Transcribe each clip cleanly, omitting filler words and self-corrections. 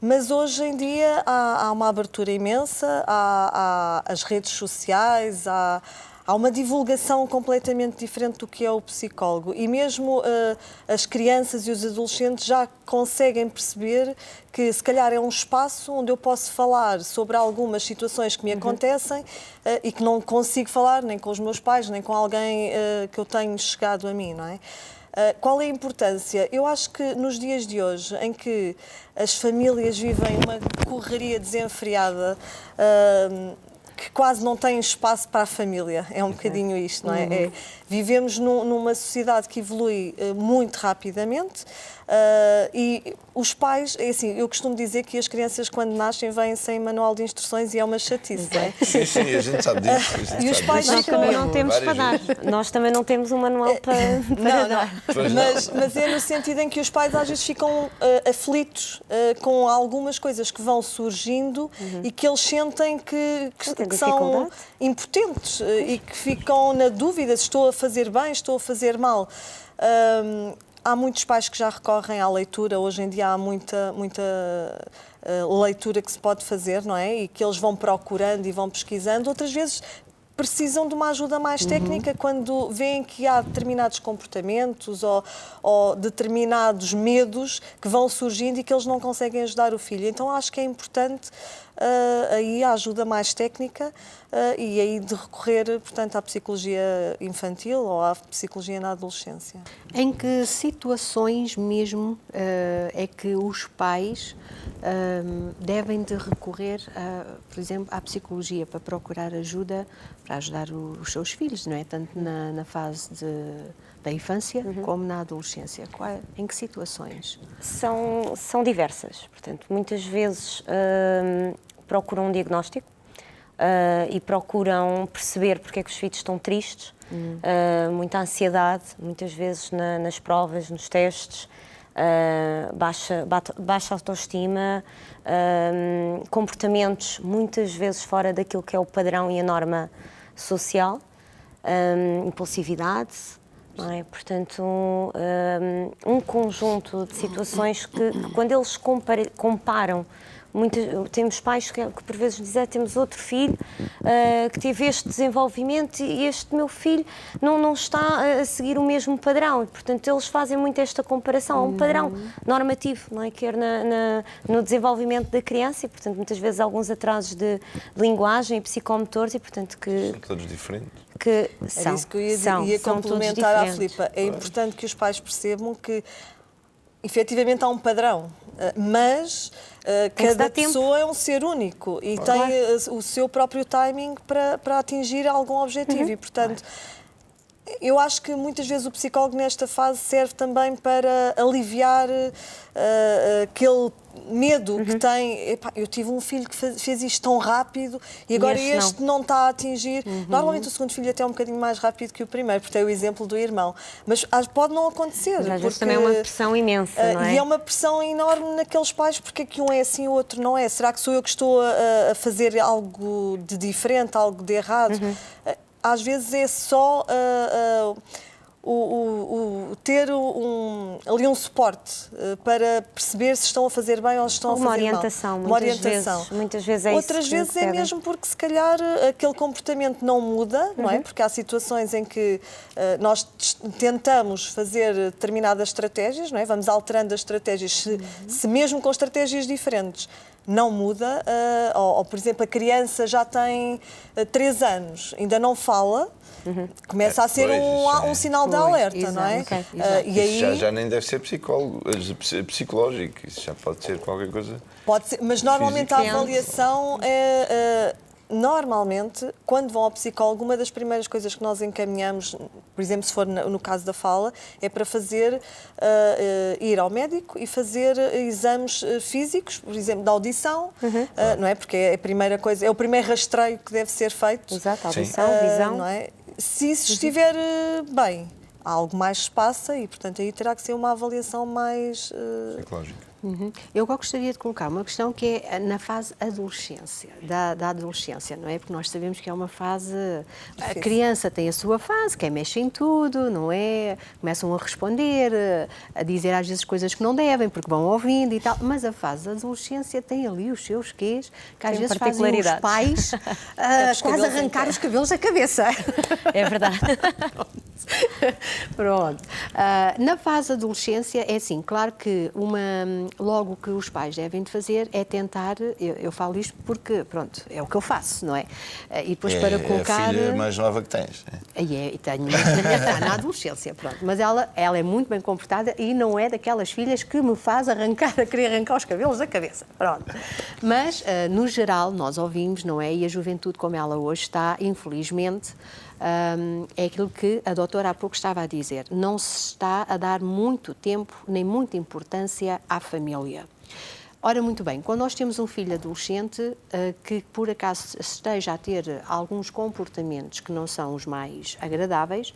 Mas hoje em dia há uma abertura imensa, há as redes sociais, há uma divulgação completamente diferente do que é o psicólogo. E mesmo as crianças e os adolescentes já conseguem perceber que se calhar é um espaço onde eu posso falar sobre algumas situações que me acontecem e que não consigo falar nem com os meus pais, nem com alguém que eu tenho chegado a mim, não é? Qual é a importância? Eu acho que nos dias de hoje, em que as famílias vivem uma correria desenfreada, que quase não têm espaço para a família, é um bocadinho isto, não é? Vivemos numa sociedade que evolui muito rapidamente e os pais, é assim, eu costumo dizer que as crianças quando nascem vêm sem manual de instruções e é uma chatice, não é? Sim, a gente sabe disso. E os pais Nós também não temos para dar. Nós também não temos um manual para dar. Mas é no sentido em que os pais às vezes ficam aflitos com algumas coisas que vão surgindo e que eles sentem que são impotentes e que ficam na dúvida se estou a fazer bem, estou a fazer mal. Há muitos pais que já recorrem à leitura, hoje em dia há muita leitura que se pode fazer, não é? E que eles vão procurando e vão pesquisando. Outras vezes precisam de uma ajuda mais técnica quando veem que há determinados comportamentos ou determinados medos que vão surgindo e que eles não conseguem ajudar o filho. Então acho que é importante aí a ajuda mais técnica e aí de recorrer, portanto, à psicologia infantil ou à psicologia na adolescência. Em que situações mesmo é que os pais devem de recorrer, por exemplo, à psicologia para procurar ajuda, para ajudar os seus filhos, não é? Tanto na fase da infância como na adolescência. Em que situações? São diversas. Portanto, muitas vezes procuram um diagnóstico e procuram perceber porque é que os filhos estão tristes, muita ansiedade, muitas vezes nas provas, nos testes, baixa autoestima, comportamentos muitas vezes fora daquilo que é o padrão e a norma social, impulsividade, não é? Portanto, um conjunto de situações que quando eles comparam, temos pais que por vezes dizem temos outro filho que teve este desenvolvimento e este meu filho não está a seguir o mesmo padrão. E, portanto, eles fazem muito esta comparação a um padrão normativo, não é? Quer no desenvolvimento da criança e, portanto, muitas vezes alguns atrasos de linguagem e psicomotores e, portanto, que... São todos diferentes. Era isso que eu ia complementar à Filipa. É importante que os pais percebam que efetivamente há um padrão, mas cada pessoa é um ser único e tem o seu próprio timing para atingir algum objetivo e, portanto, eu acho que muitas vezes o psicólogo nesta fase serve também para aliviar aquele medo que tem. Epá, eu tive um filho que fez isto tão rápido e agora este não está a atingir. Normalmente o segundo filho até é um bocadinho mais rápido que o primeiro, porque tem o exemplo do irmão. Mas pode não acontecer. Mas às vezes também é uma pressão imensa, não é? E é uma pressão enorme naqueles pais, porque é que um é assim e o outro não é. Será que sou eu que estou a fazer algo de diferente, algo de errado? Às vezes é só ter ali um suporte para perceber se estão a fazer bem ou se estão a fazer mal. Uma orientação. Muitas vezes é Outras isso vezes é mesmo porque se calhar aquele comportamento não muda, não é? Porque há situações em que nós tentamos fazer determinadas estratégias, não é? Vamos alterando as estratégias, se mesmo com estratégias diferentes não muda, ou por exemplo a criança já tem 3 anos, ainda não fala, começa a ser um sinal de alerta, não é? E aí já nem deve ser psicológico, isso já pode ser qualquer coisa. Pode ser, mas normalmente a avaliação é... Normalmente, quando vão ao psicólogo, uma das primeiras coisas que nós encaminhamos, por exemplo, se for no caso da fala, é para fazer, ir ao médico e fazer exames físicos, por exemplo, da audição, não é? Porque é a primeira coisa, é o primeiro rastreio que deve ser feito. Exato, audição, visão. Não é? Se isso estiver bem, algo mais se passa e, portanto, aí terá que ser uma avaliação mais Eu gostaria de colocar uma questão que é na fase adolescência, da adolescência, não é? Porque nós sabemos que é uma fase... A Difícil. criança tem a sua fase, que é mexe em tudo, não é? Começam a responder, a dizer às vezes coisas que não devem, porque vão ouvindo e tal. Mas a fase da adolescência tem ali os seus quês, que às Tem vezes fazem os pais Os quase cabelos em arrancar pé. os cabelos da cabeça. É verdade. Pronto. Na fase da adolescência, é assim, claro que logo o que os pais devem de fazer é tentar, eu falo isto porque, pronto, é o que eu faço, não é? E depois para colocar... É a filha mais nova que tens. E tenho uma filha, está na adolescência, pronto. Mas ela é muito bem comportada e não é daquelas filhas que me faz querer arrancar os cabelos da cabeça, pronto. Mas, no geral, nós ouvimos, não é? E a juventude como ela hoje está, infelizmente, é aquilo que a doutora há pouco estava a dizer. Não se está a dar muito tempo, nem muita importância à família. Ora, muito bem, quando nós temos um filho adolescente que por acaso esteja a ter alguns comportamentos que não são os mais agradáveis,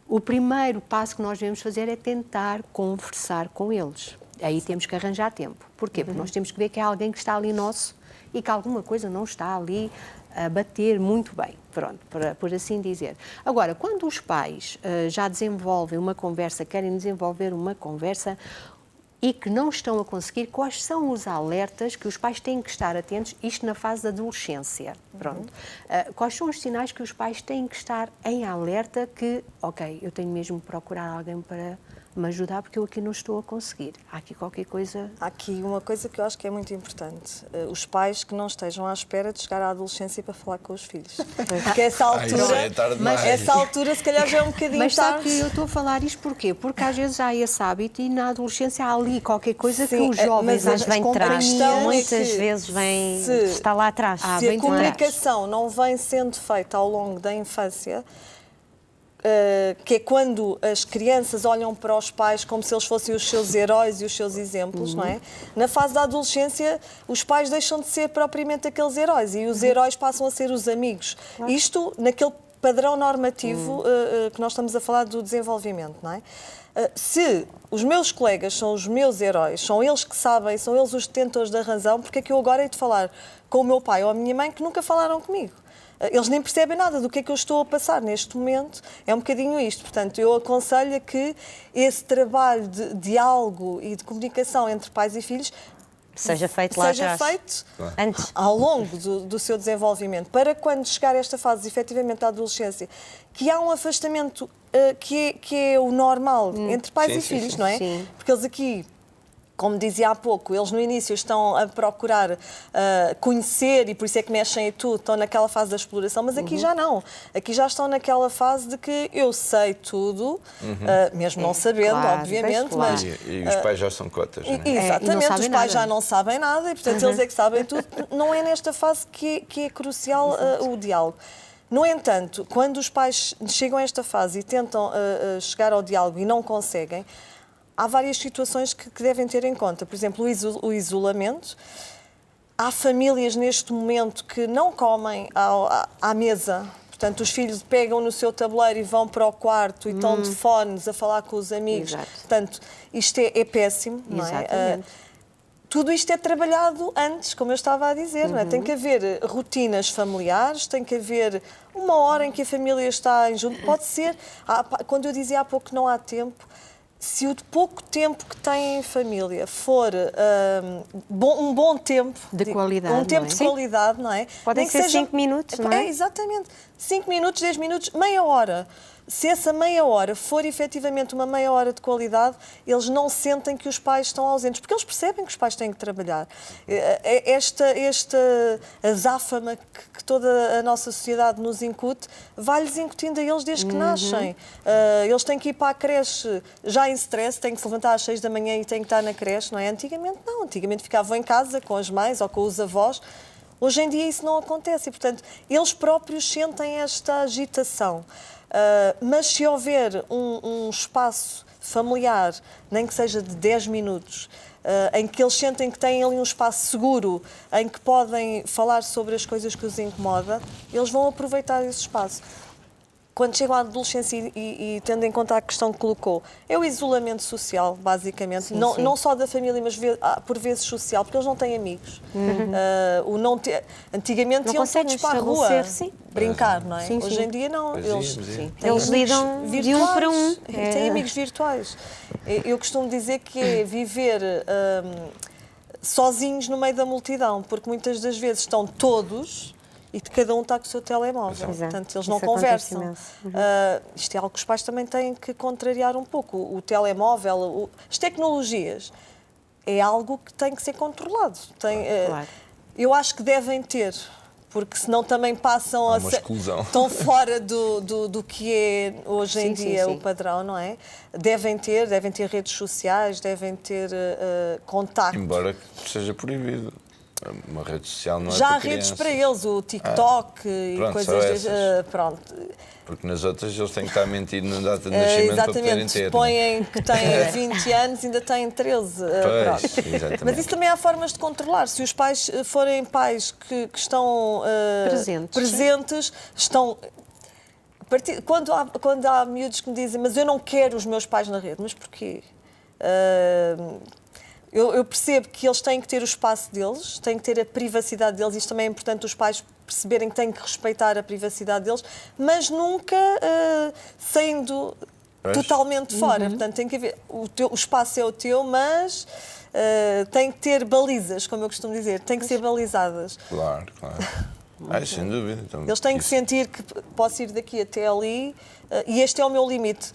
o primeiro passo que nós devemos fazer é tentar conversar com eles. Aí temos que arranjar tempo. Porquê? Porque nós temos que ver que é alguém que está ali nosso e que alguma coisa não está ali a bater muito bem, pronto, por assim dizer. Agora, quando os pais já desenvolvem uma conversa, querem desenvolver uma conversa e que não estão a conseguir, quais são os alertas que os pais têm que estar atentos, isto na fase da adolescência, pronto. Quais são os sinais que os pais têm que estar em alerta que, ok, eu tenho mesmo que procurar alguém para me ajudar porque eu aqui não estou a conseguir. Há aqui qualquer coisa... Há aqui uma coisa que eu acho que é muito importante. Os pais que não estejam à espera de chegar à adolescência para falar com os filhos. Porque essa Isso altura, é tarde demais. essa altura se calhar já é um bocadinho Mas sabe tarde. que eu estou a falar isto porquê? Porque às vezes há esse hábito e na adolescência há ali qualquer coisa que Sim, os jovens, mas Mas vem de trás. questão é Muitas que vezes vem... se- Está lá atrás. Se vem a de trás. comunicação não vem sendo feita ao longo da infância, que é quando as crianças olham para os pais como se eles fossem os seus heróis e os seus exemplos, não é? Na fase da adolescência, os pais deixam de ser propriamente aqueles heróis e os heróis passam a ser os amigos. Isto naquele padrão normativo que nós estamos a falar do desenvolvimento, não é? Se os meus colegas são os meus heróis, são eles que sabem, são eles os detentores da razão, porque é que eu agora hei de falar com o meu pai ou a minha mãe que nunca falaram comigo? Eles nem percebem nada do que é que eu estou a passar neste momento. É um bocadinho isto. Portanto, eu aconselho a que esse trabalho de diálogo e de comunicação entre pais e filhos Seja feito lá seja atrás. feito Antes. ao longo do seu desenvolvimento, para quando chegar a esta fase, efetivamente, da adolescência, que há um afastamento que é o normal entre pais Sim, e sim, filhos, sim. não é? Sim. Porque eles aqui, como dizia há pouco, eles no início estão a procurar conhecer e por isso é que mexem em tudo, estão naquela fase da exploração, mas aqui já não. Aqui já estão naquela fase de que eu sei tudo, mesmo não sabendo, claro, obviamente, claro. mas... E os pais já são cotas, não é? e não Exatamente, sabem os pais nada. já não sabem nada e, portanto, eles é que sabem tudo. Não é nesta fase que é crucial o diálogo. No entanto, quando os pais chegam a esta fase e tentam chegar ao diálogo e não conseguem, há várias situações que devem ter em conta. Por exemplo, o isolamento. Há famílias neste momento que não comem à mesa. Portanto, os filhos pegam no seu tabuleiro e vão para o quarto e estão de fones a falar com os amigos. Exato. Portanto, isto é péssimo, não é? Exatamente. Tudo isto é trabalhado antes, como eu estava a dizer, não é? Tem que haver rotinas familiares, tem que haver uma hora em que a família está em junto. Pode ser, quando eu dizia há pouco que não há tempo, se o pouco tempo que têm em família for um bom tempo... De qualidade, um tempo não é? de Sim. qualidade, não é? Podem Nem que ser 5 minutos, não é? Exatamente. 5 minutos, 10 minutos, meia hora. Se essa meia hora for efetivamente uma meia hora de qualidade, eles não sentem que os pais estão ausentes, porque eles percebem que os pais têm que trabalhar. Esta azáfama que toda a nossa sociedade nos incute, vai-lhes incutindo a eles desde que nascem. Eles têm que ir para a creche já em stress, têm que se levantar às 6 da manhã e têm que estar na creche, não é? Antigamente não, antigamente ficavam em casa com as mães ou com os avós. Hoje em dia isso não acontece e, portanto, eles próprios sentem esta agitação. Mas se houver um espaço familiar, nem que seja de 10 minutos, em que eles sentem que têm ali um espaço seguro, em que podem falar sobre as coisas que os incomoda, eles vão aproveitar esse espaço. quando chegam à adolescência e tendo em conta a questão que colocou, é o isolamento social, basicamente, Sim, não, sim. não só da família, mas por vezes social, porque eles não têm amigos. Antigamente Não iam conseguem todos para a rua estabelecer, sim. brincar, não é? Sim, sim. Hoje em dia não, Pois eles é. têm Eles amigos lidam de um para um. virtuais, têm amigos virtuais. Eu costumo dizer que é viver sozinhos no meio da multidão, porque muitas das vezes estão todos e cada um está com o seu telemóvel. Pois é. Portanto, eles Isso não acontece conversam. imenso. Isto é algo que os pais também têm que contrariar um pouco. O telemóvel, as tecnologias, é algo que tem que ser controlado. Claro. Eu acho que devem ter, porque senão também passam Há a uma ser. exclusão. Estão fora do que é hoje em Sim, sim, dia sim. o padrão, não é? Devem ter redes sociais, devem ter contacto. Embora que seja proibido. Uma rede social não é Já para há redes crianças. para eles, o TikTok e pronto, coisas só desse. essas. Pronto. Porque nas outras eles têm que estar a mentir na data de nascimento para poderem Exatamente, ter. supõem que têm 20 anos, ainda têm 13. Pois, Pronto. exatamente. Mas isso também há formas de controlar. Se os pais forem pais que estão presentes, estão. Quando há miúdos que me dizem, mas eu não quero os meus pais na rede, mas porquê? Eu percebo que eles têm que ter o espaço deles, têm que ter a privacidade deles, isto também é importante os pais perceberem que têm que respeitar a privacidade deles, mas nunca saindo totalmente fora. Portanto, tem que haver, o espaço é o teu, mas tem que ter balizas, como eu costumo dizer, tem que ser balizadas. Claro. Sem dúvida. Então, Eles têm que sentir que posso ir daqui até ali e este é o meu limite.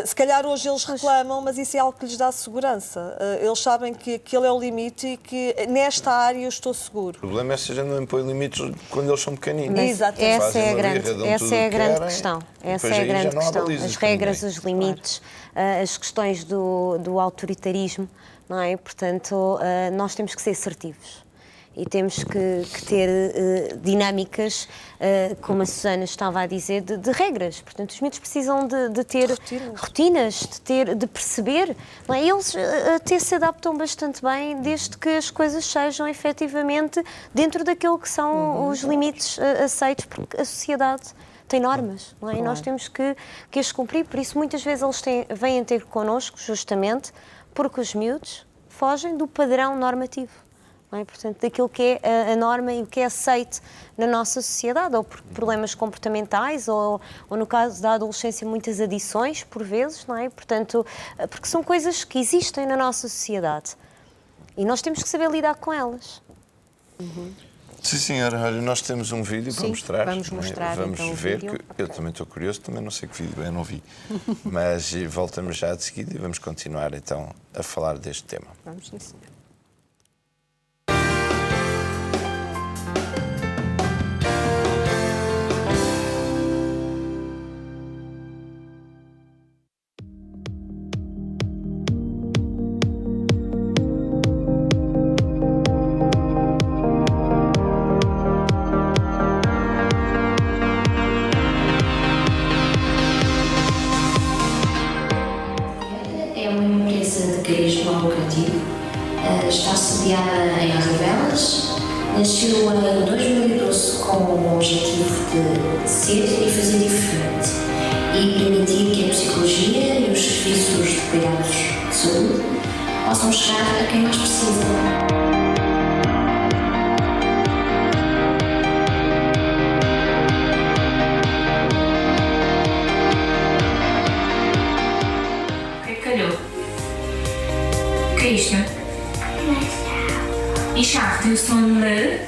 Se calhar hoje eles reclamam, mas isso é algo que lhes dá segurança. Eles sabem que aquele é o limite e que nesta área eu estou seguro. O problema é se a gente não impõe limites quando eles são pequeninos. Mas Exatamente. Essa Fazem é a uma grande, birra, dão essa tudo é a o que grande querem, questão. e Essa depois é a aí já grande não há questão. balizas As para regras, ninguém. os limites, as questões do autoritarismo, não é? Portanto, nós temos que ser assertivos. E temos que ter dinâmicas, como a Susana estava a dizer, de regras. Portanto, os miúdos precisam de ter rotinas, de perceber. Não é? Eles até se adaptam bastante bem, desde que as coisas sejam efetivamente dentro daquilo que são os limites aceitos, porque a sociedade tem normas, não é? E nós temos que as cumprir. Por isso, muitas vezes eles vêm ter connosco, justamente, porque os miúdos fogem do padrão normativo. Não é? Portanto, daquilo que é a norma e o que é aceito na nossa sociedade, ou por problemas comportamentais, ou no caso da adolescência, muitas adições, por vezes, não é? Portanto, porque são coisas que existem na nossa sociedade e nós temos que saber lidar com elas. Sim, senhora. Olha, nós temos um vídeo para Sim, mostrar. vamos mostrar, Vamos então, o ver. vídeo. Que eu também estou curioso, também não sei que vídeo, eu não vi. Mas voltamos já de seguida e vamos continuar então a falar deste tema. Vamos, sim, senhor. É uma empresa de cariz não lucrativo, está sediada em Odivelas, nasceu em 2012 com o objetivo de ser e fazer diferente e permitir que a psicologia e os serviços de cuidados de saúde possam chegar a quem mais precisa. Calhou. O que é isto? E chave tem o som de...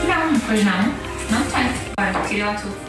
Não, pois não. Não tem. Vai, tira lá tu.